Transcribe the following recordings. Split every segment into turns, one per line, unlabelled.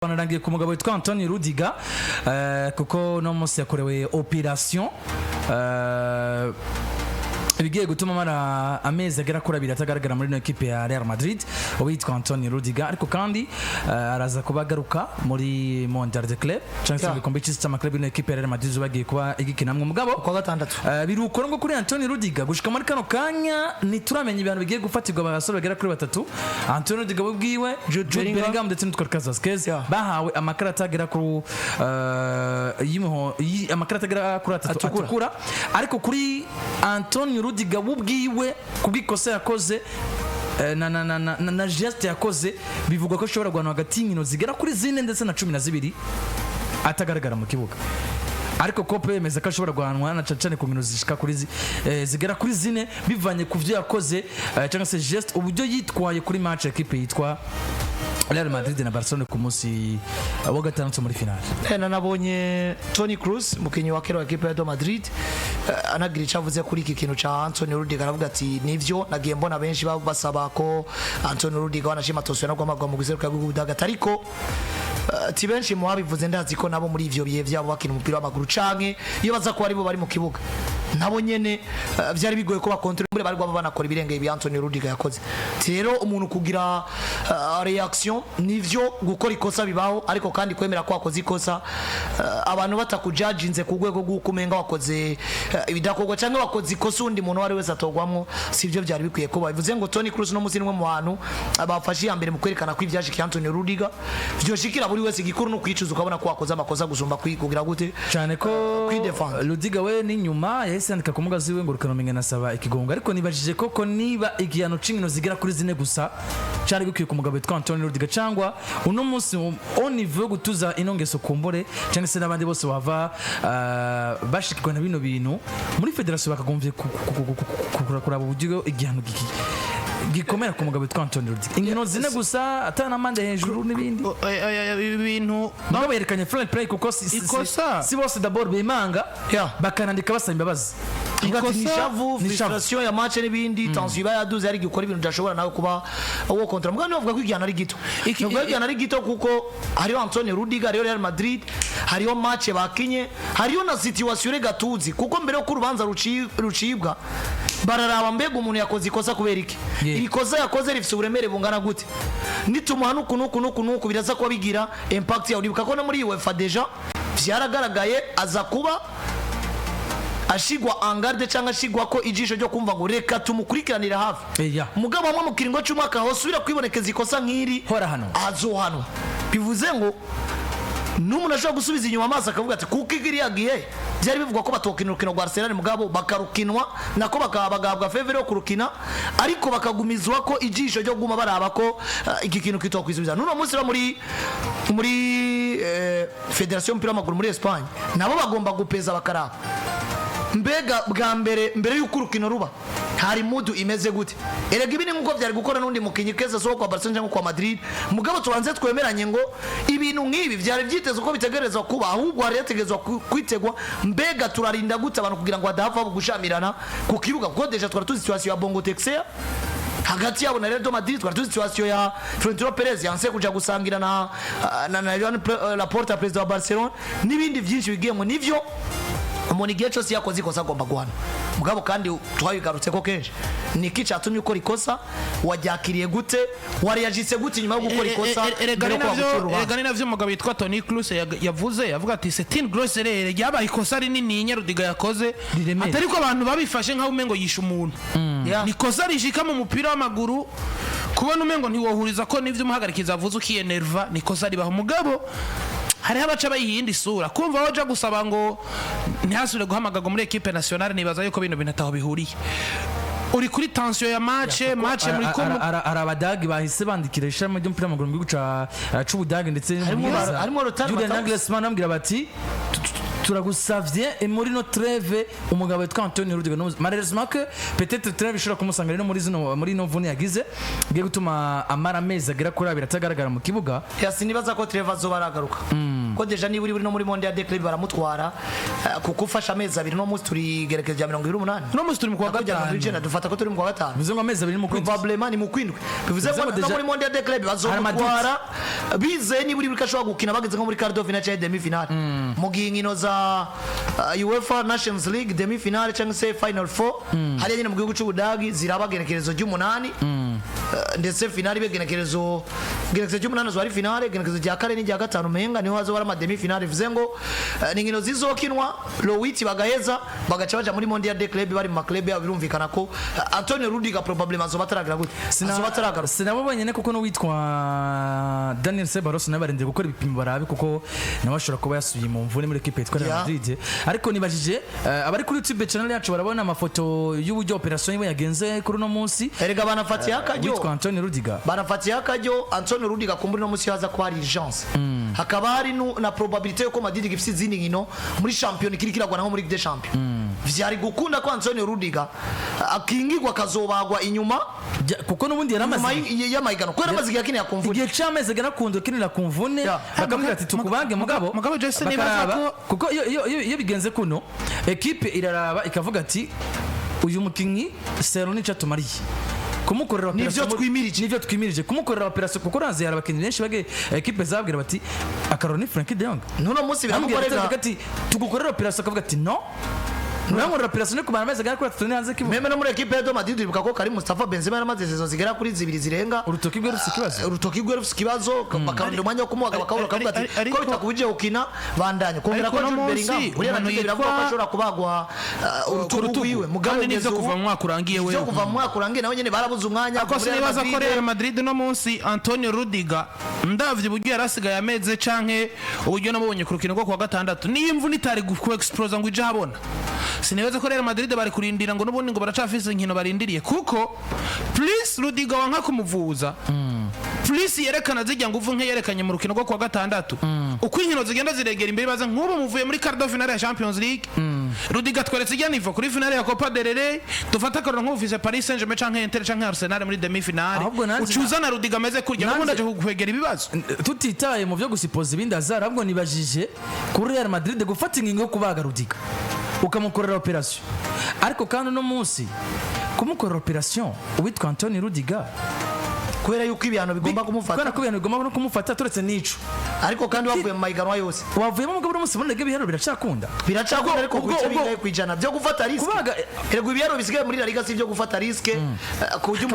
Banarangiye ku mugabo witwa Antonio Rudiger kuko no munsi yakorewe operation bigiye gutuma mara amezi agera kuri 2 atagaragara muri no equipe ya Real Madrid witwa Antonio Rudiger ariko kandi araza kubagaruka muri Mondial de Club cyangwa ibikombe cy'ama club no equipe ya Real Madrid bagiye kuba igikinamwe mugabo
kwa gatandatu
biruko ngo kuri Antonio Rudiger gushika muri kano kanya nituramenya ibintu bigiye gufatirwa abasore bagera kuri 3 Antonio Rudiger bubwiwe Jude Bellingham ndetse n'utwa Kazasquez bahawe amakarata agera ku amakarata agera kuri 3 atukura ariko kuri Antonio Rudiger bubwiwe kubwikosa yakoze na geste yakoze bivugwa ko ashobora guhana hagati y'imino zigera kuri 4 ndetse na 12 atagaragara mu kibuga ariko kope yemeza ko ashobora guhanwa na cacane ku mino zishika kuri zigera kuri 4 bivanye ku byo yakoze cyangwa se geste uburyo yitwaye kuri match equipe yitwa Real Madrid na Barcelona ku munsi wa gatandatu muri finale.
Nabonye Toni Kroos mukinyi wa kera wa equipe ya Madrid anagira icavuze kuri iki kintu ca Antonio Rudiger aravuga ati nivyo nagiye mbona benshi basaba ko Antonio Rudiger wanashima toswe no gwamagwa mu giseruka y'Ubudagata ariko ti benshi mu babivuze ndazi ko nabo muri ivyo bihe byabo bakina umupira w'amaguru canke iyo baza ko ari bo bari mu kibuga nabo nyene byari bigoye ko bakontrole muri bari gwaba banakora ibirenge bi Antonio Rudiger yakoze rero umuntu kugira reaction nivyo gukora ikosa bibaho ariko kandi kwemera ko wakoze ikosa abantu batakujudginze ku rwego rw'ukumenga wakoze ibidakorwa canke wakoze ikosa undi muntu wari wese atogwamwo sivyo byari bikwiye ko bavuze ngo Toni Kroos no muzinwe mu bantu abafashije yambere mu kwerekana ko ivyashiki Antonio Rudiger byoshikira buri wese gikuru no kwicuza ukabona ko wakoze amakosa gusumba kugira gute
cyane ko
kwidefend
Rudiger we ni nyuma yahise andika ku mugazi we ngo rukanomenya nasaba ikigongo ariko nibajije koko niba igihano c'inkino zigera kuri 4 gusa cyari gukwiye ku mugabo witwa Antonio Rudiger cyangwa uno munsi on niveau gutuza inongeso kumbore cyangwa se nabandi bose bava bashikirwa na bino bintu muri federation bakagomvye kuraba uburyo igihano gikomera ku mugabo witwa Antonio Rudiger inkino zine gusa atana mande hejuru n'ibindi
ibintu
nabo yerekanye free play kuko si bose d'abord bimanga bakanandika basaba imbabazi
ikosa frustration ya match n'ibindi tension iba yaduze ari gukora ibintu byashobora nawe kuba uwo kontra mugani bavuga ko igihano ari gito nubwo igihano ari gito kuko hariho Antonio Rudiger hariho Real Madrid hariho match bakinye hariho na situation gatuzi kuko mbere yo kurubanza rucibwa bararaba mbega umuntu yakoze ikosa kubera iki ikosa yakoze rifite uburemere bungana gute nitumuhana nuku biraza kuba bigira impact ya uribuka ko no muri UEFA deja byaragaragaye aza kuba ashigwa angarde cyangwa ashigwa ko ijisho ryo kumva ngo reka tumukurikiranira hafi mugabo amwe mu kiringo cy'umwaka hosubira kwibonekeza ikosa nk'iri
hora hano
azohano bivuze ngo n'umuntu ashobora gusubiza inyuma amaso akavuga ati kuko igiri yagiye byari bivugwa ko batokina urukino rwa Arsenal mugabo bakarukinwa nako bakabagabwa favor yo kurukina ariko bakagumizwa ko ijisho ryo guma baraba ko iki kintu kitwa kwisubiza nuno munsi ra muri Federation y'umupira w'amaguru muri Espagne nabo bagomba gupeza bakaraba mbega bwa mbere y'uko urukino ruba hari mudu imeze gute erega ibini nkuko byari gukora nundi mukinyi keza so kwa Barcelona cyangwa kwa Madrid mugabo tubanze twemeranye ngo ibintu nk'ibi byari byiteze uko bitegerezwa kuba ahubwo hari yategezwa kwitegwa mbega turarinda gute abantu kugira ngo badahava gushamirana ku kibuga kuko deja twari tuzi situation ya Bongo Texea hagati yabo na Real Madrid twari tuzi situation ya Florentino Perez yanse kuja gusangira na Laporta president wa Barcelona n'ibindi byinshi bigiye mu nivyo umuntu igihe cyose yakoze ikosa agomba guhana mugabo kandi twabigarutse ko kenshi niki cyatumye ukora ikosa waryakiriye gute wariyajitse gute nyuma yo gukora ikosa
erega ni navyo mugabo yitwa Toni Kroos yavuze yavuga ati c'est une grosse erreur yabaye ikosa rinini Rudiger yakoze atari ko abantu babifashe nka umengo yisha umuntu ni ikosa rishika mu mupira w'amaguru kubona umengo ntiwohuriza ko nivyo umuhagarikiza avuze ukiyenerva ni ikosa ribaho mugabo hari abaca bayihindi sura kumva waje gusaba ngo ntihasubire guhamagaga muri equipe nationale nibaza yuko bino binataho bihuriye uri kuri tension ya match muri komo
arabadagi bahise bandikira ishami ry'umupira w'amaguru mu gihugu c'Ubudage ndetse
harimo
Julian Nagelsmann ambwira bati turagusavye muri no treve umugabo witwa Antonio Rudiger malheureusement que peut-être treve ishobora kumusanga no muri no vune yagize ngiye gutuma amara amezi agera kuri 2 atagaragara mu kibuga
yasinibaza ko treve azobaragaruka ko deja niba uri no muri Mondial de Club baramutwara kuko ufasha amezi abiri no munsi turi gerekeje 28
no munsi turi mu kwa gatanu
dufata ko turi mu kwa gatanu
bivuze ngo amezi abiri mu kwindwi
probablement ni mu kwindwi bivuze ko no muri Mondial de Club bazomutwara bize niba uri kashobora gukina bageze nko muri quart de finale cyangwa demi finale mu ginkino za UEFA Nations League demi finale cyangwa se final 4 hariya nyine mu gihugu cy'Ubudagi zirabagenekerezo ry'umunani ndetse finale begenekerezo ry'umunani zo ari finale genekerezo rya kane n'irya gatanu menga niho hazo barama demi finale bivuze ngo ni nkino zizokinwa Lowiti bagaheza bagaca baja muri Mondial de Club bari mu club yabo birumvikana ko Antonio Rudiger probablement azobataragira gute azobataragira
sinabonye ne kuko no witwa Daniel Ceballos nabarinde gukora ibipimo barabe kuko nabashobora kuba yasubiye mu mvune muri equipe yitwa Real Madrid ariko nibajije abari kuri YouTube channel yacu barabona amafoto y'uburyo operation yiwe yagenze kuri no munsi
erega banafatiye akajyo
witwa Antonio Rudiger
banafatiye akajyo Antonio Rudiger kumbura no munsi haza ko hari urgence hakaba hari na probabilité yo ko Madrid gifite izindi nkino muri champion kirikiragwana nko muri Ligue des Champions vyari gukunda ko Antonio Rudiger akingirwa kazobagwa inyuma
kuko nubundi yaramaze
y'amahigano ko yaramaze yakini yakumvune
igihe cyameze gana kundo kinira kumvune bakamubwira ati tukubange mugabo
Jesse nibaza ko
kuko iyo bigenze kuno equipe iraraba ikavuga ati uyu mukinyi sero nica tumariye kumukorera operation nivyo twimirije kumukorera operation kuko ranze yara abakinyi benshi bage equipe zabwira bati akaroni Frankie de Jong
nuno munsi biramukorera
ati tugukorera operation akavuga ati no Nurangora operation ku bantu gara kuri tutone hanze kivu.
Meme no muri equipe ya Madrid bibuka ko Karim Mustafa Benzema yaramaze sezo zigera kuri 2 zirenga.
Urutoki gwe rufite ikibazo.
Urutoki gwe rufite ikibazo bakarunda umwanya wo kumuhaga bakabura kavuga ati ko bitakubuje ukina bandanya. Kongera ko Jude Bellingham uri nagiye biravuga ko ashobora kubagwa urutoki wiwe.
Mugabe nivyo kuva mu mwaka urangiye wewe.
Byo kuva mu mwaka urangiye nawe nyene barabuze umwanya.
Akose nibaza ko Real Madrid no munsi Antonio Rudiger ndavye buryo yarasigaye ameze canke uburyo nabonye ku rukino rwo kwa gatandatu. Niyo imvu nitari ku explose ngo ije habona. Sinibaza ko Real Madrid bari kurindira ngo nubundi ngo baracafise inkino barindiriye kuko please Rudiger wanka kumuvuza please yerekana zijya nguvu nke yerekanye mu rukino rwo kwa gatandatu uko inkino zigenda ziregera imbere baza nk'ubu muvuye muri quart de finale ya Champions League Rudiger tweretse ijya nivo kuri finale ya Copa del Rey dufata ko nk'ufise Paris Saint-Germain canke Inter canke Arsenal muri demi finale ucuza na Rudiger ameze kurya nubundi aje kukwegera ibibazo
tutitaye mu byo gusipoza ibindi azara ahubwo nibajije kuri Real Madrid gufata ingingo yo kubaga Rudiger ukamukorera operation ariko kandi no munsi kumukorera operation uwitwa Antonio Rudiger
kubera yuko ibihano bigomba kumufata
kubera ko ibihano bigomba no kumufata turetse nico
ariko kandi wavuye mu mahiganwa yose
wavuye mu mugabo n'umunsi muri ibihano biracakunda
ariko kubice bingaye kwijana byo gufata risk erego ibihano bisigaye muri La Liga si byo gufata risk ku buryo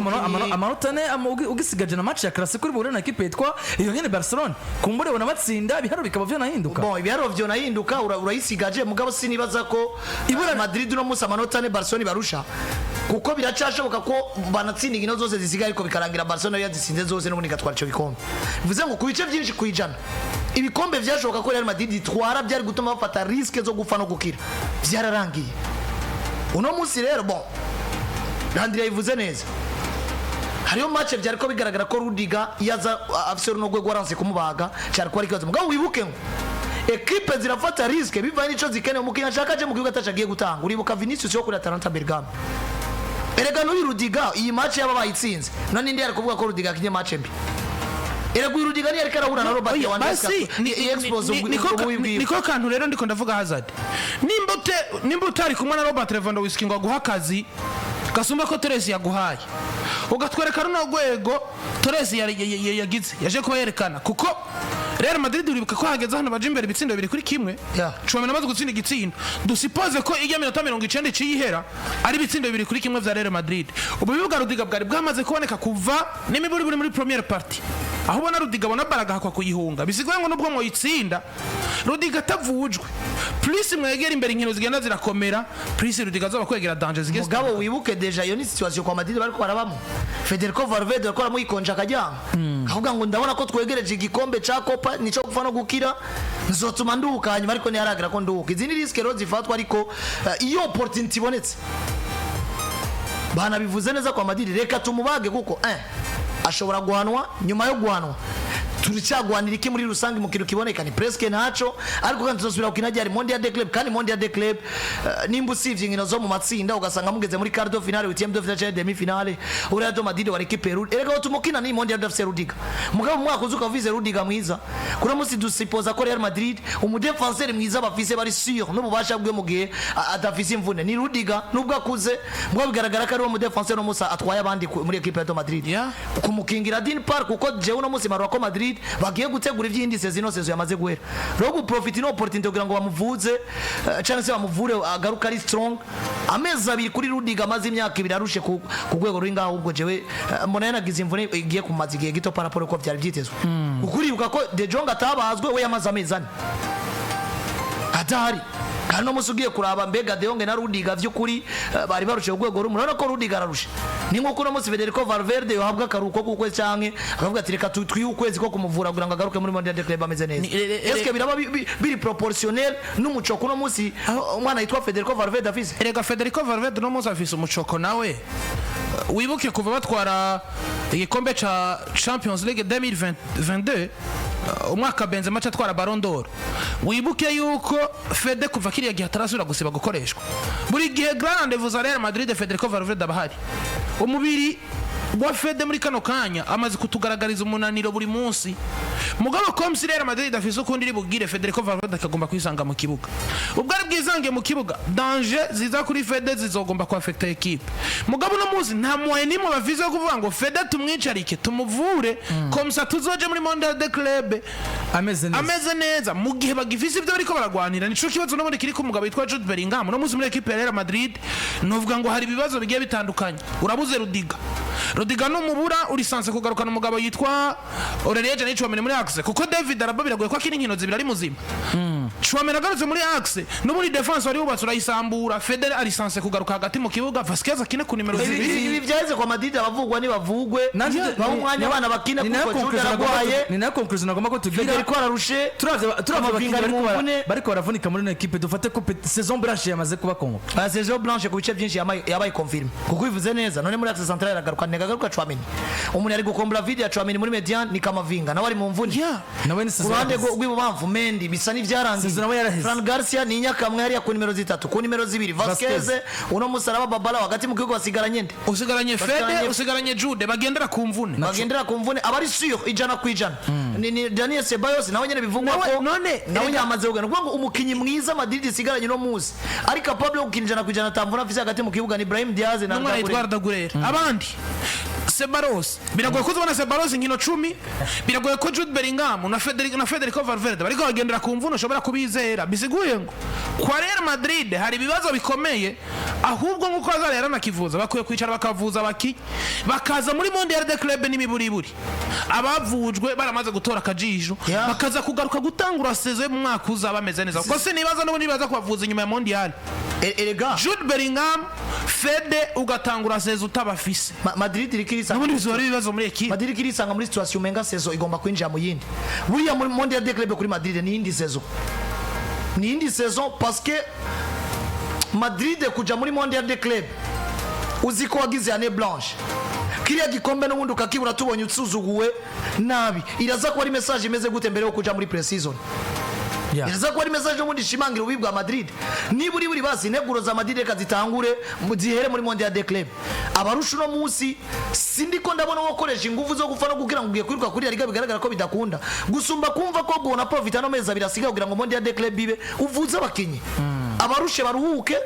amanota ne ugisigaje na match ya classique kuri buri na equipe yitwa iyo nyene Barcelona kumbure bona batsinda ibihano bikaba vyo nahinduka
bon ibihano vyo nahinduka urayisigaje mugabo sinibaza ko Madrid no munsi amanota ne Barcelona barusha kuko biracashoboka ko banatsinda inkino zose zisigaye ariko bikarangira Barcelona yazisinze zose n'ubundi gatwara cyo bikombe bivuze ngo ku bice byinshi kwijana ibikombe byashoboka ko Real Madrid itwara byari gutuma bafata risk zo gupfa no gukira byararangiye uno munsi rero bon Landry yivuze neza hariyo match byari ko bigaragara ko Rudiger yaza afise no gwe gwaranse kumubaga cyari ko ari kibazo mugabo wibuke ngo equipe zirafata risk bivaye nico zikene umukinya shaka je mu gihugu atacagiye gutanga uribuka Vinicius yo kuri Atalanta Bergamo erega no Rudiger iyi match yaba bayitsinze none ndi ari kuvuga ko Rudiger akinye match mbi erega Rudiger ni ariko arahura na Robert Lewandowski
niko kantu rero ndiko ndavuga Hazard nimba utari kumwe na Robert Lewandowski ngo aguha akazi gasumba ko Torres yaguhaye ugatwereka runo rwego Torres yagize yaje kuba yerekana kuko Real Madrid uribuka ko hageze hano baje imbere bitsindo bibiri kuri kimwe cuma namaze gutsinda igitsindo dusipoze ko ijya minota 90 ciyihera ari bitsindo bibiri kuri kimwe vya Real Madrid ubu bivuga Rudiger bwari bwamaze kuboneka kuva n'imiburi buri muri première partie aho bona Rudiger bona baraga hakwa kuyihunga bisigwe ngo nubwo moyitsinda Rudiger atavujwe plus mwegera imbere inkino zigenda zirakomera plus Rudiger azoba kwegera danger zigeze
mugabo wibuke deja iyo ni situation kwa Madrid bariko barabamo Federico Valverde akora mu ikonja akajyanga avuga ngo ndabona ko twegereje igikombe ca Copa nico kufa no gukira nzotuma ndukanye ariko ni yaragira ko nduka izindi risk rero zifatwa ariko iyo opportunity ibonetse bana bivuze neza kwa Madrid reka tumubage kuko ashobora guhanwa nyuma yo guhanwa turicagwanira iki muri rusange mu kintu kiboneka ni presque ntaco ariko kandi tuzosubira gukina ryari Mondial de Club kandi Mondial de Club nimba usivye inkino zo mu matsinda ugasanga mugeze muri quart de finale huitième de finale demi finale uriya do Madrid wari equipe erega utumukina ni Mondial de Rudiger mugabo mwaka uzuka vize Rudiger mwiza kuna musi dusipoza ko Real Madrid umudefenseur mwiza bafise bari sûr n'ububasha bwe mugihe adafise imvune ni Rudiger nubwo akuze mugabo bigaragara ko ari umudefenseur musa atwaye abandi muri equipe ya Madrid kumukingira din park uko jewe no musi marwa ko Madrid bagiye gutegura ivyindi sezo yamaze guhera rero guprofita no opportunity kugira ngo bamuvuze cyangwa se bamuvure agaruka ari strong amezi abiri kuri Rudiger amaze imyaka ibiri arushe ku rwego ruri ngaho ubwo jewe mbona yanagize imvune igiye kumaza igihe gito paraporo ko byari byitezwe ukuribuka ko De Jong atabazwe we yamaze amezi ane atari kandi no musugiye kuraba mbega De Jong na Rudiger vy'ukuri bari barushe urwego rumwe urabona ko Rudiger ararushe ni nko kuno musi Federico Valverde yohabwa karuko kuko cyane akavuga ati reka twiyukwezi ko kumuvura kugira ngo agaruke muri Mondial de Club ameze neza eske biraba biri proportionnel n'umucoko no musi umwana yitwa Federico Valverde afise
erega Federico Valverde no musi afise umucoko nawe wibuke kuva batwara igikombe ca Champions League 2022 umwaka Benzema atwara Ballon d'Or wibuke yuko Fede kuva kiriya gihe atarasubira gusiba gukoreshwa buri gihe grand rendez-vous za Real Madrid Federico Valverde abahari umubiri wa Fede muri kano kanya amaze kutugaragariza umunaniro buri munsi mugabo comme si Real Madrid afise ukundi ribugire Federico Valverde akagomba kwisanga mu kibuga ubwo ari bwizange mu kibuga danger ziza kuri Fede zizogomba ku affecter equipe mugabo no muzi nta moyen nimwe bavize kuvuga ngo Fede tumwicarike tumuvure comme ça tuzoje muri Mondial de Club ameze neza mu gihe bagifise ibyo bariko baragwanira nico kibazo nabone kiri ku mugabo yitwa Jude Bellingham no muzi muri equipe ya Real Madrid novuga ngo hari ibibazo bigiye bitandukanye urabuze Rudiger numubura urisanse kugarukana umugabo yitwa Rudiger n'Ichouameni muri Axe kuko David Alaba biragoye ko akiri inkino zibiri ari muzima Chouameni agarutse muri Axe no muri defense wari ubatse urayisambura Feder arisanse kugaruka hagati mu kibuga Vasquez akine ku nimero 2
ibi byaheze kwa Madrid abavugwa ni bavugwe bamwanya abana bakina kuko Jude aragwaye
ni na conclusion agomba ko tugira
ariko ararushe
turavye bariko baravunika muri equipe dufate ko saison blanche yamaze kuba kongo
saison blanche ku bice byinshi yabaye confirm kuko bivuze neza none muri Axe centrale aragaruka negaruka Chouameni umuntu ari gukombora video ya Chouameni muri Median ni Kamavinga nawe ari mu mvuni
nawe ni
kurande rw'ibubamvu Mendy bisa n'ivyarangiye Fran Garcia ni nyakamwe yari ku nimero 3 ku nimero 2 Vasquez uno musaraba Babala hagati mu kigo basigaranye nde
usigaranye Fede usigaranye Jude bagendera ku mvune
abari sûr ijana ku ijana ni Daniel Ceballos nawe nyene bivugwa ko
none
nawe nyamaze kugana ngo umukinyi mwiza Madrid isigaranye no muzi ari capable yo gukinjana ku ijana tamvuna afise hagati mu kibuga ni Brahim Diaz na
Ndagure abandi Ceballos biragoye ko uzobona Ceballos inkino 10 biragoye ko Jude Bellingham na Federico Valverde bariko bagendera ku mvuno ushobora kubizera bisiguye ngo kwa Real Madrid hari ibibazo bikomeye ahubwo nkuko azari yaranakivuza bakwiye kwicara bakavuza bakaza muri Mondial de Club n'imiburiburi abavujwe baramaze gutora akajisho bakaza kugaruka gutangura saison mu mwaka uzaba ameze neza kuko se nibaza no nibaza kubavuza inyuma ya Mondial
erega
Jude Bellingham Fede ugatangura saison utabafise
Madrid irikirisa
nabundi bizora ibibazo muri equipe
Madrid ikirisanga muri situation menga saison igomba kwinjira mu yindi buriya muri Mondial de Club kuri Madrid ni indi saison parce que Madrid kuja muri Mondial de Club uziko wagize année blanche kiriya gikombe n'ubundi ukakibura tubonye utsuzuguwe nabi iraza ko ari message imeze gute mbere yo kuja muri pre-season iraza ko ari message y'ubundi shimangira ubibwa Madrid niburi basi neguro za Madrid reka zitangure zihere muri Mondial de Club abarusha no musi sindiko ndabona wokoresha ingufu zo gufana kugira ngo ugiye kwiruka kuri ariga bigaragara ko bidakunda gusumba kumva ko bona profita no meza birasiga kugira ngo Mondial de Club bibe uvuze abakinyi abarushe baruhuke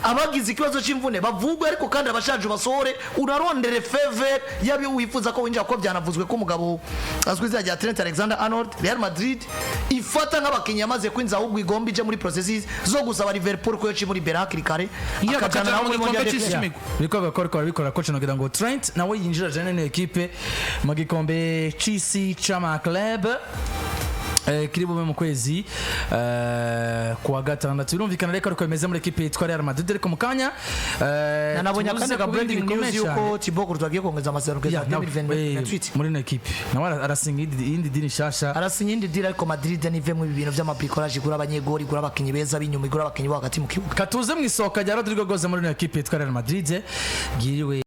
abagize ikibazo cy'imvune bavugwe ariko kandi abashaje basohore urarondere favor yabi wifuza ko winjira ko byanavuzwe ko umugabo azwi izajya Trent Alexander-Arnold Real Madrid ifata nk'abakinnyi amaze kwinza ahubwo igomba ije muri processes zo gusaba Liverpool ko yoci muri Berak kare akajana nawe muri Mondial de Club
biko bakora bikora coach no ngo Trent nawe yinjira jana ne equipe mu gikombe c'isi c'ama club kiribu mu kwezi kwa gatandatu birumvikana reka ko bimeze muri equipe yitwa Real Madrid ariko mukanya
nabonye akandi ka breaking news yuko Thibaut Courtois agiye kongeza amasezerano kugeza 2028
muri equipe nawe arasinga indi dini shasha
arasinga indi dira ariko Madrid nive mu bintu by'amabricolage igura abanyegori igura abakinyi beza binyuma igura abakinyi bo hagati mu kibuga
katuze mu isoka rya Rodrigo goze muri equipe yitwa Real Madrid giriwe